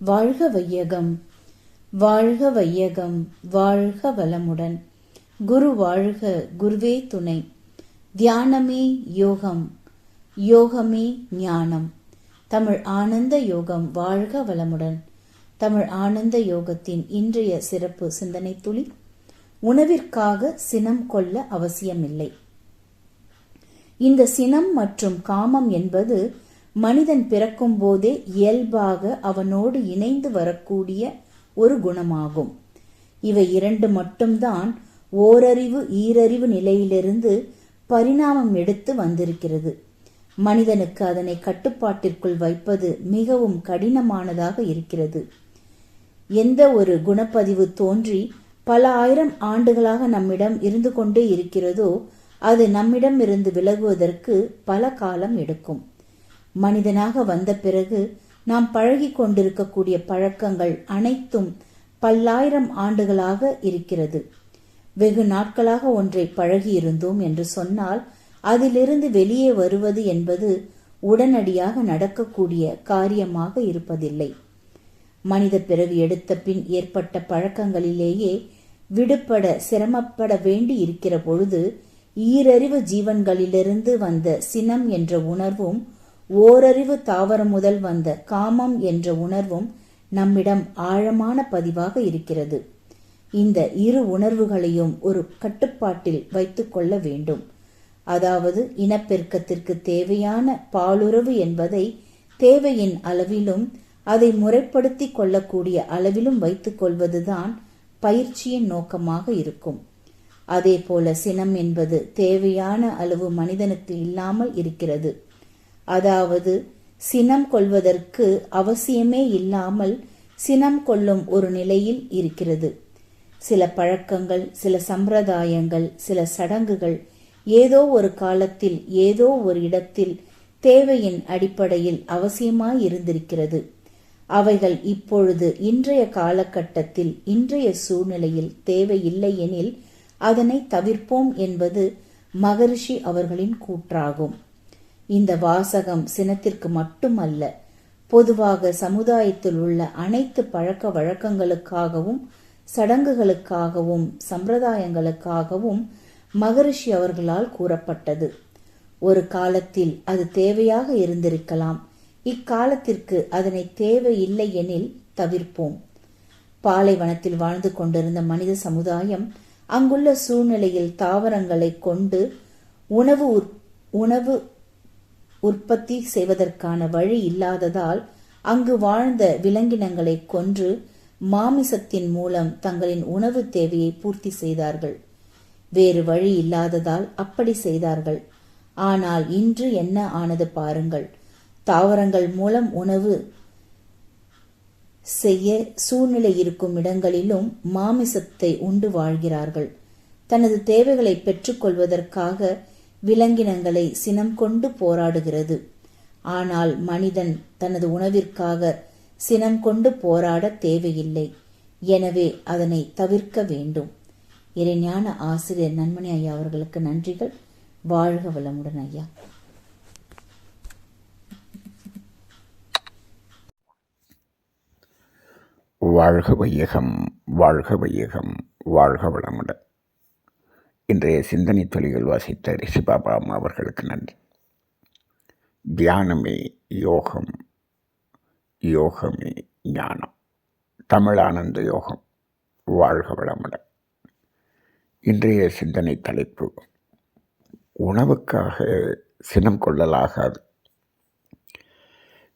வாழ்க வையகம், வாழ்க வையகம், வாழ்க வளமுடன். குரு வாழ்க, குருவே துணை. தியானமே யோகம், யோகமே ஞானம். தமிழ் ஆனந்த யோகம் வாழ்க வளமுடன். தமிழ் ஆனந்த யோகத்தின் இன்றைய சிறப்பு சிந்தனை துளி: உணவிற்காக சினம் கொள்ள அவசியமில்லை. இந்த சினம் மற்றும் காமம் என்பது மனிதன் பிறக்கும் போதே இயல்பாக அவனோடு இணைந்து வரக்கூடிய ஒரு குணமாகும். இவை இரண்டு மட்டும்தான் ஓரறிவு ஈரறிவு நிலையிலிருந்து பரிணாமம் எடுத்து வந்திருக்கிறது. மனிதனுக்கு அதனை கட்டுப்பாட்டிற்குள் வைப்பது மிகவும் கடினமானதாக இருக்கிறது. எந்த ஒரு குணப்பதிவு தோன்றி பல ஆயிரம் ஆண்டுகளாக நம்மிடம் இருந்து கொண்டே இருக்கிறதோ அது நம்மிடம் இருந்து விலகுவதற்கு பல காலம் எடுக்கும். மனிதனாக வந்த பிறகு நாம் பழகி கொண்டிருக்கக்கூடிய பழக்கங்கள் அனைத்தும் பல்லாயிரம் ஆண்டுகளாக இருக்கிறது. வெகு நாட்களாக ஒன்றை பழகியிருந்தோம் என்று சொன்னால் அதிலிருந்து வெளியே வருவது என்பது உடனடியாக நடக்கக்கூடிய காரியமாக இருப்பதில்லை. மனித பிறவி எடுத்த பின் ஏற்பட்ட பழக்கங்களிலேயே விடுபட சிரமப்பட வேண்டி இருக்கிற பொழுது ஈரறிவு ஜீவன்களிலிருந்து வந்த சினம் என்ற உணர்வும் ஓரறிவு தாவரம் முதல் வந்த காமம் என்ற உணர்வும் நம்மிடம் ஆழமான பதிவாக இருக்கிறது. இந்த இரு உணர்வுகளையும் ஒரு கட்டுப்பாட்டில் வைத்துக் கொள்ள வேண்டும். அதாவது இனப்பெருக்கத்திற்கு தேவையான பாலுறவு என்பதை தேவையின் அளவிலும் அதை முறைப்படுத்தி கொள்ளக்கூடிய அளவிலும் வைத்துக் கொள்வதுதான் பயிற்சியின் நோக்கமாக இருக்கும். அதே போல சினம் என்பது தேவையான அளவு மனிதனுக்கு இல்லாமல் இருக்கிறது. அதாவது சினம் கொள்வதற்கு அவசியமே இல்லாமல் சினம் கொள்ளும் ஒரு நிலையில் இருக்கிறது. சில பழக்கங்கள், சில சம்பிரதாயங்கள், சில சடங்குகள் ஏதோ ஒரு காலத்தில் ஏதோ ஒரு இடத்தில் தேவையின் அடிப்படையில் அவசியமாய் இருந்திருக்கிறது. அவைகள் இப்பொழுது இன்றைய காலகட்டத்தில் இன்றைய சூழ்நிலையில் தேவையில்லை எனில் அதனை தவிர்ப்போம் என்பது மகரிஷி அவர்களின் கூற்றாகும். இந்த வாசகம் சினத்திற்கு மட்டுமல்ல, பொதுவாக சமுதாயத்தில் உள்ள அனைத்து பழக்க வழக்கங்களுக்காகவும் சடங்குகளுக்காகவும் சம்பிரதாயங்களுக்காகவும் மகரிஷி அவர்களால் கூறப்பட்டது. ஒரு காலத்தில் அது தேவையாக இருந்திருக்கலாம். இக்காலத்திற்கு அதனை தேவையில்லை எனில் தவிர்ப்போம். பாலைவனத்தில் வாழ்ந்து கொண்டிருந்த மனித சமுதாயம் அங்குள்ள சூழ்நிலையில் தாவரங்களை கொண்டு உணவு உற்பத்தி செய்வதற்கான வழி இல்லாததால் அங்கு வாழ்ந்த விலங்கினங்களை கொன்று மாமிசத்தின் மூலம் தங்களின் உணவு தேவையை பூர்த்தி செய்தார்கள். வேறு வழி இல்லாததால் அப்படி செய்தார்கள். ஆனால் இன்று என்ன ஆனது பாருங்கள். தாவரங்கள் மூலம் உணவு செய்ய சூழ்நிலை இருக்கும் இடங்களிலும் மாமிசத்தை உண்டு வாழ்கிறார்கள். தனது தேவைகளை பெற்றுக்கொள்வதற்காக விலங்கினங்களை சினம் கொண்டு போராடுகிறது. ஆனால் மனிதன் தனது உணவிற்காக சினம் கொண்டு போராட தேவையில்லை. எனவே அதனை தவிர்க்க வேண்டும். இறைஞான ஆசிரியர் நன்மணி ஐயா அவர்களுக்கு நன்றிகள். வாழ்க வளமுடன் ஐயா. வாழ்க வையகம், வாழ்க வையகம், வாழ்க வளமுடன். இன்றைய சிந்தனை தொழில்கள் வாசித்த ரிஷிபாபா அம்மா அவர்களுக்கு நன்றி. தியானமே யோகம், யோகமே ஞானம். தமிழ் ஆனந்த யோகம் வாழ்க வளமுடன். இன்றைய சிந்தனை தலைப்பு: உணவுக்காக சினம் கொள்ளலாகாது.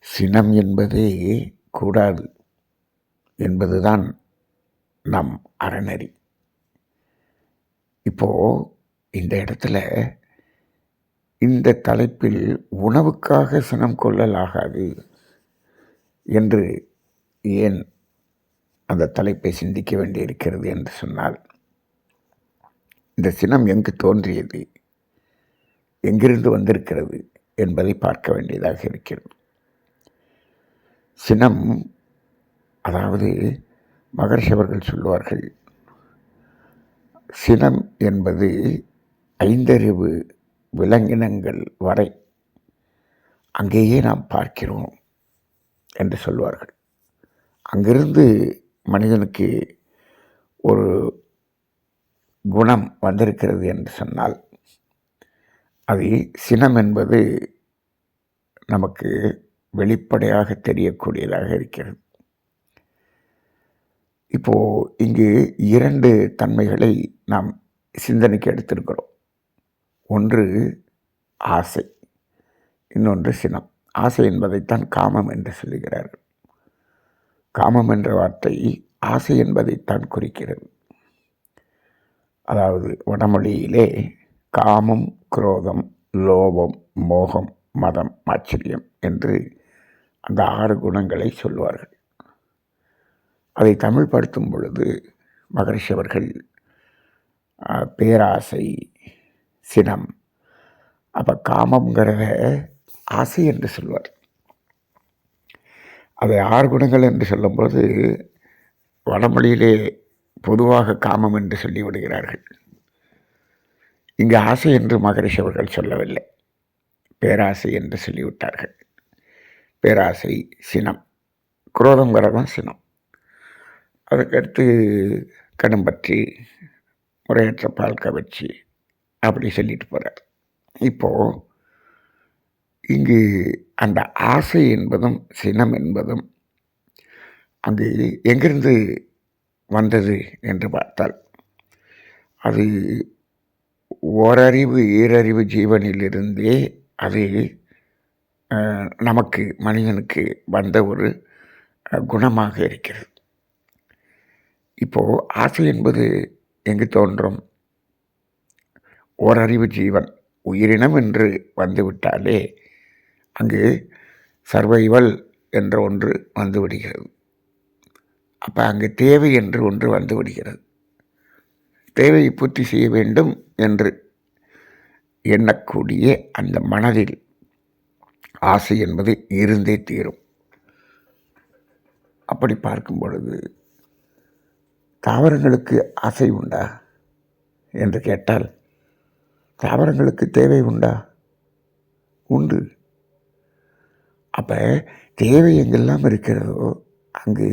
சினம் என்பதே கூடாது என்பதுதான் நம் அறநெறி. இப்போ இந்த இடத்துல இந்த தலைப்பில் உணவுக்காக சினம் கொள்ளலாகாது என்று ஏன் அந்த தலைப்பை சிந்திக்க வேண்டியிருக்கிறது என்று சொன்னால், இந்த சினம் எங்கு தோன்றியது, எங்கிருந்து வந்திருக்கிறது என்பதை பார்க்க வேண்டியதாக இருக்கிறது. சினம், அதாவது மகரிஷி அவர்கள் சொல்வார்கள், சினம் என்பது ஐந்தறிவு விலங்கினங்கள் வரை அங்கேயே நாம் பார்க்கிறோம் என்று சொல்வார்கள். அங்கிருந்து மனிதனுக்கு ஒரு குணம் வந்திருக்கிறது என்று சொன்னால் அது சினம் என்பது நமக்கு வெளிப்படையாக தெரியக்கூடியதாக இருக்கிறது. இப்போது இங்கு 2 தன்மைகளை நாம் சிந்தனைக்கு எடுத்திருக்கிறோம். ஒன்று ஆசை, இன்னொன்று சினம். ஆசை என்பதைத்தான் காமம் என்று சொல்லுகிறார்கள். காமம் என்ற வார்த்தை ஆசை என்பதைத்தான் குறிக்கிறது. அதாவது வடமொழியிலே காமம், குரோதம், லோபம், மோகம், மதம், ஆச்சரியம் என்று அந்த 6 குணங்களை சொல்வார்கள். அதை தமிழ்படுத்தும் பொழுது மகரிஷி அவர்கள் பேராசை, சினம், அப்போ காமங்கிறத ஆசை என்று சொல்வார். அதை 6 குணங்கள் என்று சொல்லும்போது வடமொழியிலே பொதுவாக காமம் என்று சொல்லிவிடுகிறார்கள். இங்கு ஆசை என்று மகரிஷி அவர்கள் சொல்லவில்லை, பேராசை என்று சொல்லிவிட்டார்கள். பேராசை, சினம், குரோதங்கிறதான் சினம். அதுக்கடுத்து கடும்பற்றி, முறையற்ற பால் கவர்ச்சி, அப்படி சொல்லிட்டு போகிறார். இப்போது இங்கு அந்த ஆசை என்பதும் சினம் என்பதும் அங்கு எங்கிருந்து வந்தது என்று பார்த்தால் அது ஓரறிவு ஈரறிவு ஜீவனிலிருந்தே அது நமக்கு மனிதனுக்கு வந்த ஒரு குணமாக இருக்கிறது. இப்போது ஆசை என்பது எங்கு தோன்றும்? ஓரறிவு ஜீவன் உயிரினம் என்று வந்துவிட்டாலே அங்கு சர்வைவல் என்ற ஒன்று வந்துவிடுகிறது. அப்போ அங்கு தேவை என்று ஒன்று வந்துவிடுகிறது. தேவையை பூர்த்தி செய்ய வேண்டும் என்று எண்ணக்கூடிய அந்த மனதில் ஆசை என்பது இருந்தே தீரும். அப்படி பார்க்கும் பொழுது தாவரங்களுக்கு ஆசை உண்டா என்று கேட்டால் தாவரங்களுக்கு தேவை உண்டா? உண்டு. அப்போ தேவை எங்கெல்லாம் இருக்கிறதோ அங்கு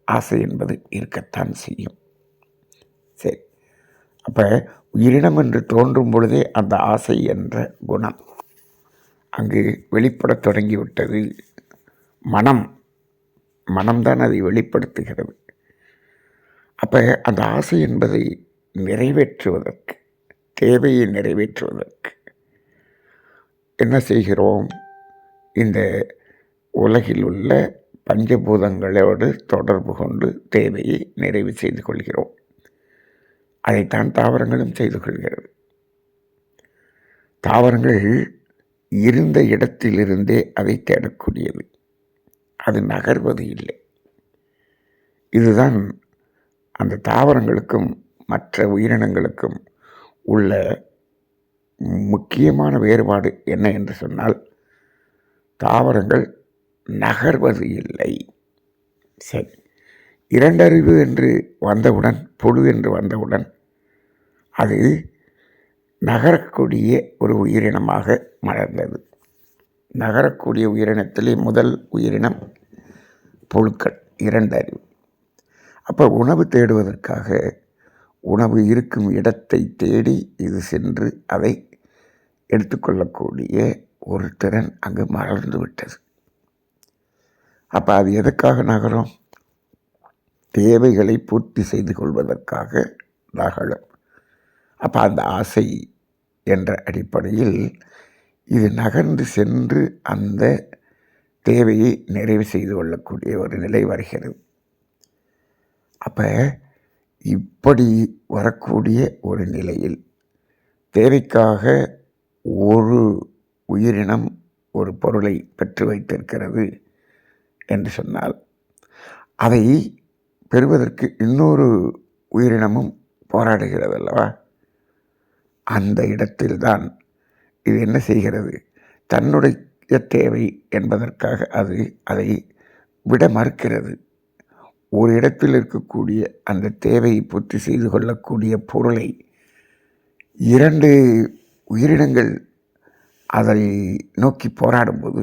ஆசை என்பது இருக்கத்தான் செய்யும். சரி, அப்போ உயிரினம் என்று தோன்றும் பொழுதே அந்த ஆசை என்ற குணம் அங்கு வெளிப்படத் தொடங்கிவிட்டது. மனம்தான் அதை வெளிப்படுத்துகிறது. அப்போ அந்த ஆசை என்பதை நிறைவேற்றுவதற்கு, தேவையை நிறைவேற்றுவதற்கு என்ன செய்கிறோம்? இந்த உலகில் உள்ள பஞ்சபூதங்களோடு தொடர்பு கொண்டு தேவையை நிறைவு செய்து கொள்கிறோம். அதைத்தான் தாவரங்களும் செய்து கொள்கிறது. தாவரங்கள் இருந்த இடத்திலிருந்தே அதை தேடக்கூடியது, அது நகர்வது இல்லை. இதுதான் அந்த தாவரங்களுக்கும் மற்ற உயிரினங்களுக்கும் உள்ள முக்கியமான வேறுபாடு என்ன என்று சொன்னால், தாவரங்கள் நகர்வது இல்லை. சரி, இரண்டறிவு என்று வந்தவுடன், புழு என்று வந்தவுடன் அது நகரக்கூடிய ஒரு உயிரினமாக மலர்ந்தது. நகரக்கூடிய உயிரினத்திலே முதல் உயிரினம் புழுக்கள், இரண்டறிவு. அப்போ உணவு தேடுவதற்காக உணவு இருக்கும் இடத்தை தேடி இது சென்று அதை எடுத்துக்கொள்ளக்கூடிய ஒரு திறன் அங்கு மலர்ந்து விட்டது. அப்போ அது எதுக்காக நகரும்? தேவைகளை பூர்த்தி செய்து கொள்வதற்காக நகரும். அப்போ அந்த ஆசை என்ற அடிப்படையில் இது நகர்ந்து சென்று அந்த தேவையை நிறைவு செய்து கொள்ளக்கூடிய ஒரு நிலை வருகிறது. அப்போ இப்படி வரக்கூடிய ஒரு நிலையில் தேவைக்காக ஒரு உயிரினம் ஒரு பொருளை பெற்று வைத்திருக்கிறது என்று சொன்னால், அதை பெறுவதற்கு இன்னொரு உயிரினமும் போராடுகிறது அல்லவா? அந்த இடத்தில்தான் இது என்ன செய்கிறது? தன்னுடைய தேவை என்பதற்காக அது அதை விட மறுக்கிறது. ஒரு இடத்தில் இருக்கக்கூடிய அந்த தேவையை பூர்த்தி செய்து கொள்ளக்கூடிய பொருளை 2 உயிரினங்கள் அதை நோக்கி போராடும்போது,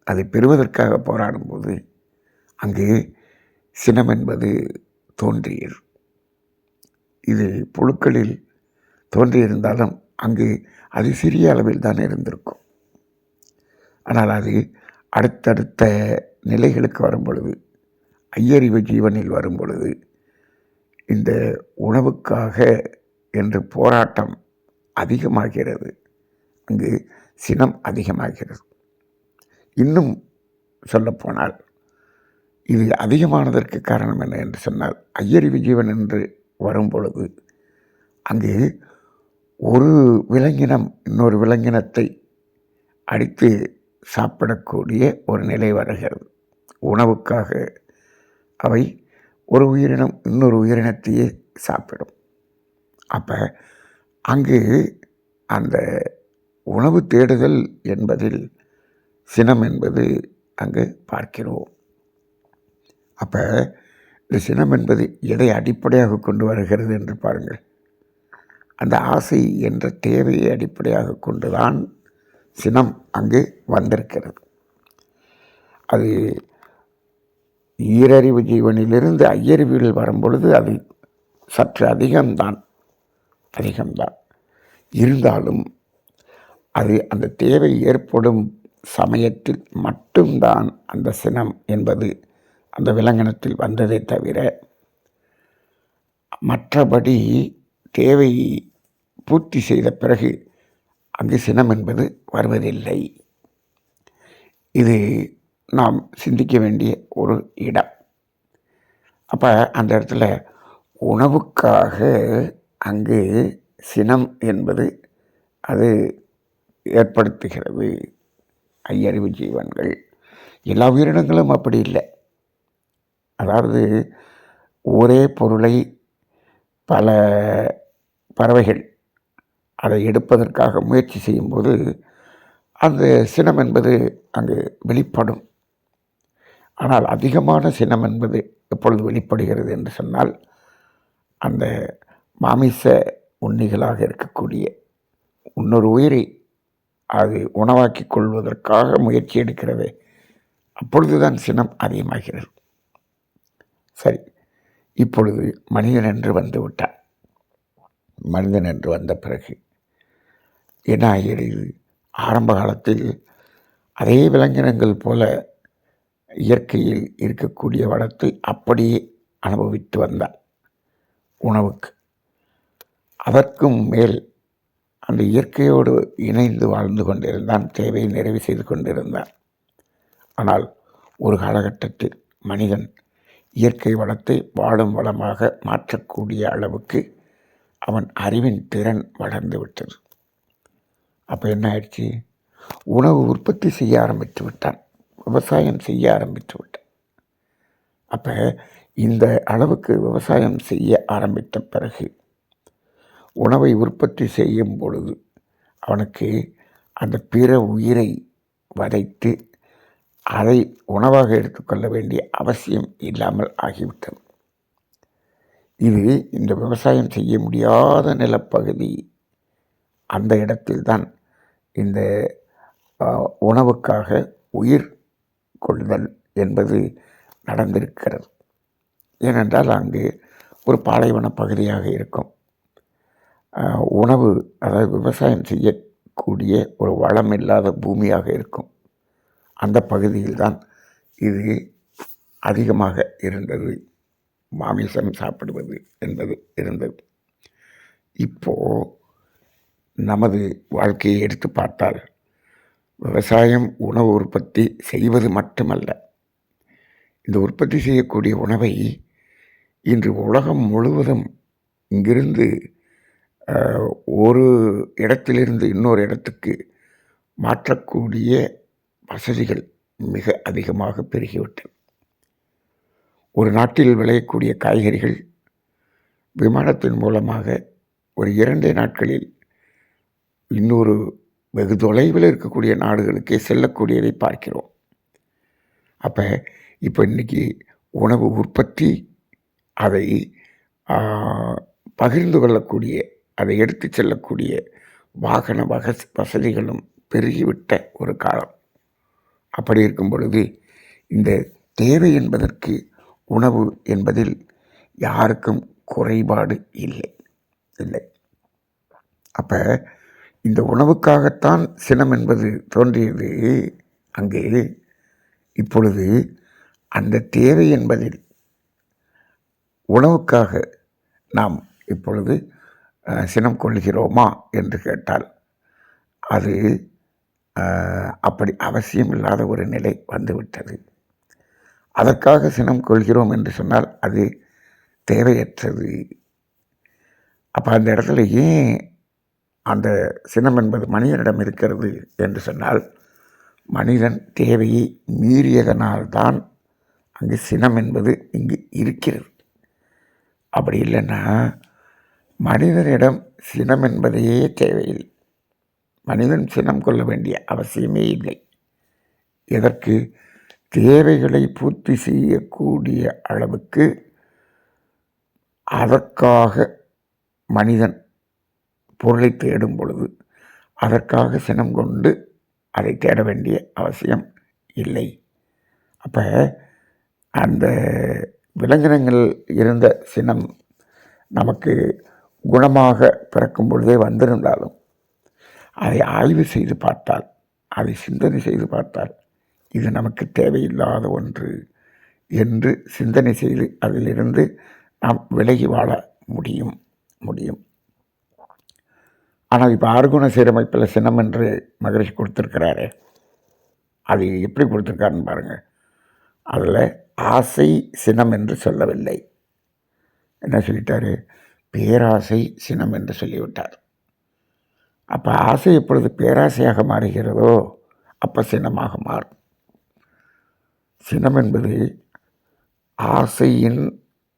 அதை பெறுவதற்காக போராடும்போது, அங்கு சினம் என்பது தோன்றியது. இது புழுக்களில் தோன்றியிருந்தாலும் அங்கு அது சிறிய அளவில் தான் இருந்திருக்கும். ஆனால் அது அடுத்தடுத்த நிலைகளுக்கு வரும் பொழுது, ஐயறிவு ஜீவனில் வரும் பொழுது, இந்த உணவுக்காக என்று போராட்டம் அதிகமாகிறது. அங்கு சினம் அதிகமாகிறது. இன்னும் சொல்லப்போனால் இது அதிகமானதற்கு காரணம் என்ன என்று சொன்னால், ஐயறிவு ஜீவன் என்று வரும் பொழுது அங்கு ஒரு விலங்கினம் இன்னொரு விலங்கினத்தை அடித்து சாப்பிடக்கூடிய ஒரு நிலை வருகிறது. உணவுக்காக அவை ஒரு உயிரினம் இன்னொரு உயிரினத்தையே சாப்பிடும். அப்போ அங்கு அந்த உணவு தேடுதல் என்பதில் சினம் என்பது அங்கு பார்க்கிறோம். அப்போ இந்த சினம் என்பது எதை அடிப்படையாக கொண்டு வருகிறது என்று பாருங்கள். அந்த ஆசை என்ற தேவையை அடிப்படையாக கொண்டுதான் சினம் அங்கு வந்திருக்கிறது. அது ஈரறிவு ஜீவனிலிருந்து ஐயறிவில் வரும்பொழுது அது சற்று அதிகம்தான். இருந்தாலும் அது அந்த தேவை ஏற்படும் சமயத்தில் மட்டும்தான் அந்த சினம் என்பது அந்த விலங்கினத்தில் வந்ததே தவிர, மற்றபடி தேவை பூர்த்தி செய்த பிறகு அங்கு சினம் என்பது வருவதில்லை. இது நாம் சிந்திக்க வேண்டிய ஒரு இடம். அப்போ அந்த இடத்துல உணவுக்காக அங்கு சினம் என்பது அது ஏற்படுத்துகிறது. ஐயறிவு ஜீவன்கள் எல்லா உயிரினங்களும் அப்படி இல்லை. அதாவது ஒரே பொருளை பல பறவைகள் அதை எடுப்பதற்காக முயற்சி செய்யும்போது அந்த சினம் என்பது அங்கு வெளிப்படும். ஆனால் அதிகமான சினம் என்பது எப்பொழுது வெளிப்படுகிறது என்று சொன்னால், அந்த மாமிச உண்ணிகளாக இருக்கக்கூடிய இன்னொரு உயிரை அது உணவாக்கி கொள்வதற்காக முயற்சி எடுக்கிறது. அப்பொழுதுதான் சினம் அதிகமாகிறது. சரி, இப்பொழுது மனிதன் என்று வந்து விட்டார். மனிதன் என்று வந்த பிறகு என்ன ஆகிறது? ஆரம்ப காலத்தில் அதே விலங்கினங்கள் போல இயற்கையில் இருக்கக்கூடிய வளத்தை அப்படியே அனுபவித்து வந்தார் உணவுக்கு. அதற்கும் மேல் அந்த இயற்கையோடு இணைந்து வாழ்ந்து கொண்டிருந்தான், தேவையை நிறைவு செய்து கொண்டிருந்தான். ஆனால் ஒரு காலகட்டத்தில் மனிதன் இயற்கை வளத்தை வாழும் வளமாக மாற்றக்கூடிய அளவுக்கு அவன் அறிவின் திறன் வளர்ந்து விட்டது. அப்போ என்ன ஆயிடுச்சு? உணவு உற்பத்தி செய்ய ஆரம்பித்து விட்டான், விவசாயம் செய்ய ஆரம்பித்து விட்டான். அப்போ இந்த அளவுக்கு விவசாயம் செய்ய ஆரம்பித்த பிறகு உணவை உற்பத்தி செய்யும் பொழுது அவனுக்கு அந்த பிற உயிரை வதைத்து அதை உணவாக எடுத்துக்கொள்ள வேண்டிய அவசியம் இல்லாமல் ஆகிவிட்டது. இது இந்த விவசாயம் செய்ய முடியாத நிலப்பகுதி. அந்த இடத்தில்தான் இந்த உணவுக்காக உயிர் கொள்ளுதல் என்பது நடந்திருக்கிறது. ஏனென்றால் அங்கு ஒரு பாலைவன பகுதியாக இருக்கும். உணவு, அதாவது விவசாயம் செய்யக்கூடிய ஒரு வளம் இல்லாத பூமியாக இருக்கும். அந்த பகுதியில்தான் இது அதிகமாக இருந்தது, மாமிசம் சாப்பிடுவது என்பது இருந்தது. இப்போது நமது வாழ்க்கையை எடுத்து பார்த்தால் விவசாயம் உணவு உற்பத்தி செய்வது மட்டுமல்ல, இந்த உற்பத்தி செய்யக்கூடிய உணவை இன்று உலகம் முழுவதும் இங்கிருந்து ஒரு இடத்திலிருந்து இன்னொரு இடத்துக்கு மாற்றக்கூடிய வசதிகள் மிக அதிகமாக பெருகிவிட்டன. ஒரு நாட்டில் விளையக்கூடிய காய்கறிகள் விமானத்தின் மூலமாக ஒரு 2 நாட்களில் இன்னொரு வெகு தொலைவில் இருக்கக்கூடிய நாடுகளுக்கே செல்லக்கூடியதை பார்க்கிறோம். அப்போ இப்போ இன்றைக்கி உணவு உற்பத்தி, அதை பகிர்ந்து கொள்ளக்கூடிய, அதை எடுத்து செல்லக்கூடிய வாகன வசதிகளும் பெருகிவிட்ட ஒரு காலம். அப்படி இருக்கும் பொழுது இந்த தேவை என்பதற்கு உணவு என்பதில் யாருக்கும் குறைபாடு இல்லை இல்லை. அப்போ இந்த உணவுக்காகத்தான் சினம் என்பது தோன்றியது. அங்கே இப்பொழுது அந்த தேவை என்பதில் உணவுக்காக நாம் இப்பொழுது சினம் கொள்கிறோமா என்று கேட்டால் அது அப்படி அவசியம் இல்லாத ஒரு நிலை வந்துவிட்டது. அதற்காக சினம் கொள்கிறோம் என்று சொன்னால் அது தேவையற்றது. அப்போ அந்த இடத்துல ஏன் அந்த சினம் என்பது மனிதனிடம் இருக்கிறது என்று சொன்னால் மனிதன் தேவையை மீறியதனால்தான் அங்கு சினம் என்பது இங்கு இருக்கிறது. அப்படி இல்லைன்னா மனிதனிடம் சினம் என்பதையே தேவையில்லை. மனிதன் சினம் கொள்ள வேண்டிய அவசியமே இல்லை. எதற்கு? தேவைகளை பூர்த்தி செய்யக்கூடிய அளவுக்கு அதற்காக மனிதன் பொருளை தேடும் பொழுது அதற்காக சினம் கொண்டு அதை தேட வேண்டிய அவசியம் இல்லை. அப்போ அந்த விலங்கினங்கள் இருந்த சினம் நமக்கு குணமாக பிறக்கும் பொழுதே வந்திருந்தாலும் அதை ஆய்வு செய்து பார்த்தால், அதை சிந்தனை செய்து பார்த்தால் இது நமக்கு தேவையில்லாத ஒன்று என்று சிந்தனை செய்து அதிலிருந்து நாம் விலகி வாழ முடியும். ஆனால் இப்போ ஆறுகுண சீரமைப்பில் சினம் என்று மகரிஷி கொடுத்துருக்கிறாரு. அது எப்படி கொடுத்துருக்காருன்னு பாருங்கள். அதில் ஆசை சினம் என்று சொல்லவில்லை. என்ன சொல்லிட்டாரு? பேராசை சினம் என்று சொல்லிவிட்டார். அப்போ ஆசை எப்பொழுது பேராசையாக மாறுகிறதோ அப்போ சினமாக மாறும். சினம் என்பது ஆசையின்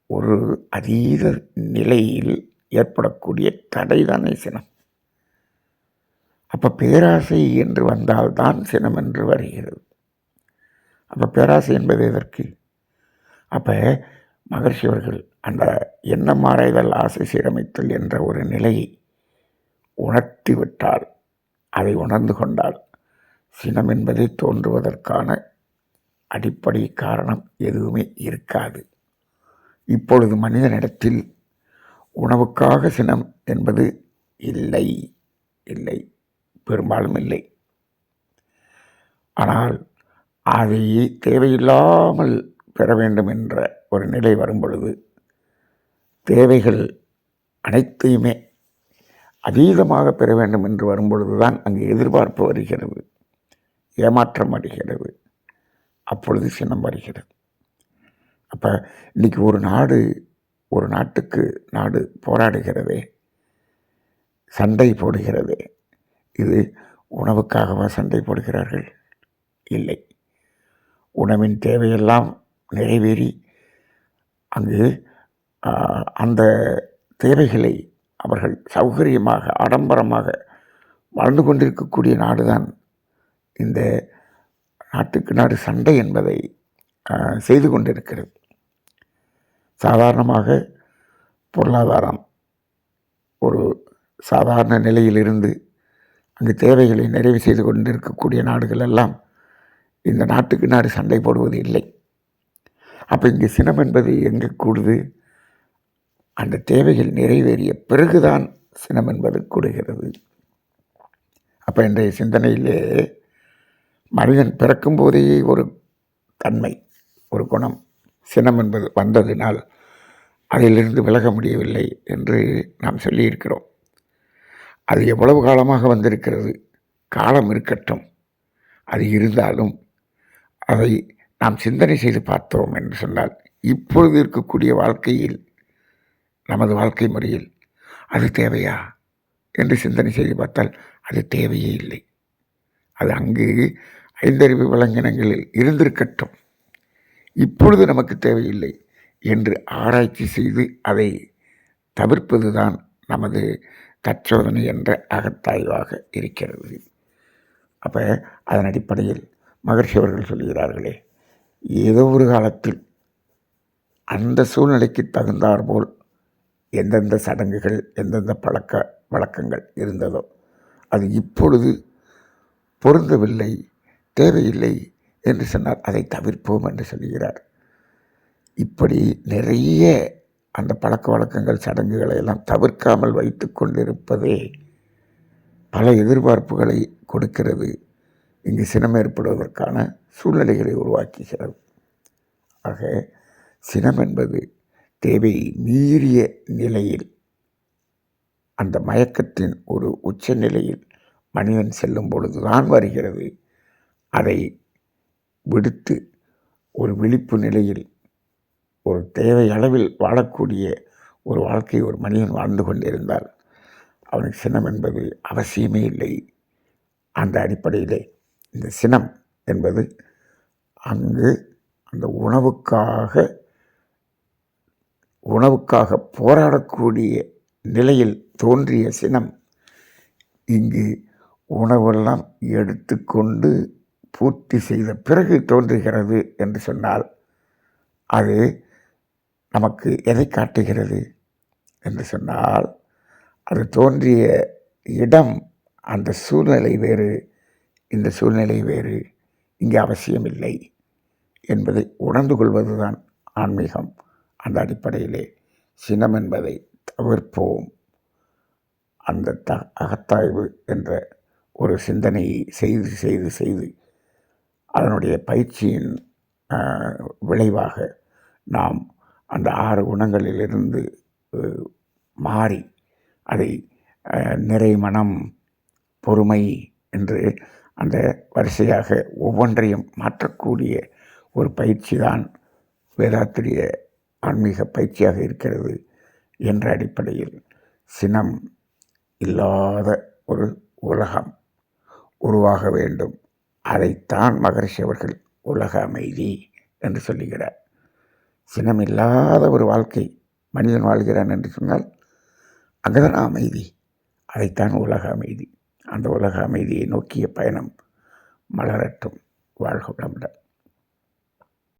ஒரு அதீத நிலையில் ஏற்படக்கூடிய தடைதானே சினம். அப்போ பேராசை என்று வந்தால்தான் சினம் என்று வருகிறது. அப்போ பேராசை என்பது எதற்கு? அப்போ மகர்ஷி அவர்கள் அந்த எண்ணம் ஆராய்தல் ஆசை சீரமைத்தல் என்ற ஒரு நிலையை உணர்த்திவிட்டால், அதை உணர்ந்து கொண்டால் சினம் என்பதை தோன்றுவதற்கான அடிப்படை காரணம் எதுவுமே இருக்காது. இப்பொழுது மனிதனிடத்தில் உணவுக்காக சினம் என்பது இல்லை, பெரும்பாலும் இல்லை. ஆனால் அதை தேவையில்லாமல் பெற வேண்டும் என்ற ஒரு நிலை வரும் பொழுது தேவைகள் அனைத்தையுமே அதீதமாக பெற வேண்டும் என்று வரும்பொழுது தான் அங்கு எதிர்பார்ப்பு வருகிறது, ஏமாற்றம் வருகிறது, அப்பொழுது சினம் வருகிறது. அப்போ இன்றைக்கி ஒரு நாட்டுக்கு நாடு போராடுகிறதே, சண்டை போடுகிறதே, இது உணவுக்காகவா சண்டை போடுகிறார்கள்? இல்லை. உணவின் தேவையெல்லாம் நிறைவேறி அங்கு அந்த தேவைகளை அவர்கள் சௌகரியமாக ஆடம்பரமாக வாழ்ந்து கொண்டிருக்கக்கூடிய நாடுதான் இந்த நாட்டுக்கு நாடு சண்டை என்பதை செய்து கொண்டிருக்கிறது. சாதாரணமாக பொருளாதாரம் ஒரு சாதாரண நிலையிலிருந்து அங்கு தேவைகளை நிறைவு செய்து கொண்டிருக்கக்கூடிய நாடுகள் எல்லாம் இந்த நாட்டுக்கு நாடு சண்டை போடுவது இல்லை. அப்போ இங்கே சினம் என்பது எங்கே கூடுது? அந்த தேவைகள் நிறைவேறிய பிறகுதான் சினம் என்பது கூடுகிறது. அப்போ இன்றைய சிந்தனையிலே மனிதன் பிறக்கும் போதே ஒரு தன்மை, ஒரு குணம் சினம் என்பது வந்ததினால் அதிலிருந்து விலக முடியவில்லை என்று நாம் சொல்லியிருக்கிறோம். அது எவ்வளவு காலமாக வந்திருக்கிறது? காலம் இருக்கட்டும், அது இருந்தாலும் அதை நாம் சிந்தனை செய்து பார்த்தோம் என்று சொன்னால் இப்பொழுது இருக்கக்கூடிய வாழ்க்கையில், நமது வாழ்க்கை முறையில் அது தேவையா என்று சிந்தனை செய்து பார்த்தால் அது தேவையே இல்லை. அது அங்கு ஐந்தறிவு விலங்கினங்களில் இருந்திருக்கட்டும், இப்பொழுது நமக்கு தேவையில்லை என்று ஆராய்ச்சி செய்து அதை தவிர்ப்பது தான் நமது தற்சோதனை என்ற அகத்தாய்வாக இருக்கிறது. அப்போ அதன் அடிப்படையில் மகர்ஷி அவர்கள் சொல்கிறார்களே, ஏதோ ஒரு காலத்தில் அந்த சூழ்நிலைக்கு தகுந்தாற்போல் எந்தெந்த சடங்குகள், எந்தெந்த பழக்க வழக்கங்கள் இருந்ததோ அது இப்பொழுது பொருந்தவில்லை, தேவையில்லை என்று சொன்னால் அதை தவிர்ப்போம் என்று சொல்கிறார். இப்படி நிறைய அந்த பழக்க வழக்கங்கள் சடங்குகளை எல்லாம் தவிர்க்காமல் வைத்து கொண்டிருப்பதே பல எதிர்பார்ப்புகளை கொடுக்கிறது. இங்கு சினம் ஏற்படுவதற்கான சூழ்நிலைகளை உருவாக்குகிறது. ஆக சினம் என்பது தேவையை மீறிய நிலையில், அந்த மயக்கத்தின் ஒரு உச்ச நிலையில் மனிதன் செல்லும் பொழுதுதான் வருகிறது. அதை விடுத்து ஒரு விழிப்பு நிலையில் ஒரு தேவை அளவில் வாழக்கூடிய ஒரு வாழ்க்கை ஒரு மனிதன் வாழ்ந்து கொண்டிருந்தால் அவனுக்கு சினம் என்பது அவசியமே இல்லை. அந்த அடிப்படையிலே இந்த சினம் என்பது அங்கு அந்த உணவுக்காக போராடக்கூடிய நிலையில் தோன்றிய சினம் இங்கு உணவெல்லாம் எடுத்துக்கொண்டு பூர்த்தி செய்த பிறகு தோன்றுகிறது என்று சொன்னால் அது நமக்கு எதை காட்டுகிறது என்று சொன்னால், அது தோன்றிய இடம், அந்த சூழ்நிலை வேறு, இந்த சூழ்நிலை வேறு, இங்கே அவசியமில்லை என்பதை உணர்ந்து கொள்வதுதான் ஆன்மீகம். அந்த அடிப்படையிலே சினம் என்பதை தவிர்ப்போம். அந்த அகத்தாய்வு என்ற ஒரு சிந்தனையை செய்து செய்து செய்து அதனுடைய பயிற்சியின் விளைவாக நாம் அந்த 6 குணங்களிலிருந்து மாறி அதை நிறை, மனம், பொறுமை என்று அந்த வரிசையாக ஒவ்வொன்றையும் மாற்றக்கூடிய ஒரு பயிற்சி தான் வேதாத்திரிய ஆன்மீக பயிற்சியாக இருக்கிறது என்ற அடிப்படையில் சினம் இல்லாத ஒரு உலகம் உருவாக வேண்டும். அதைத்தான் மகரிஷி அவர்கள் உலக அமைதி என்று சொல்லுகிறார். சினம் இல்லாத ஒரு வாழ்க்கை மனிதன் வாழ்கிறான் என்று சொன்னால் அங்கதான் அமைதி. அதைத்தான் உலக அமைதி. அந்த உலக அமைதியை நோக்கிய பயணம் மலரட்டும். வாழ்க வளமுடன்.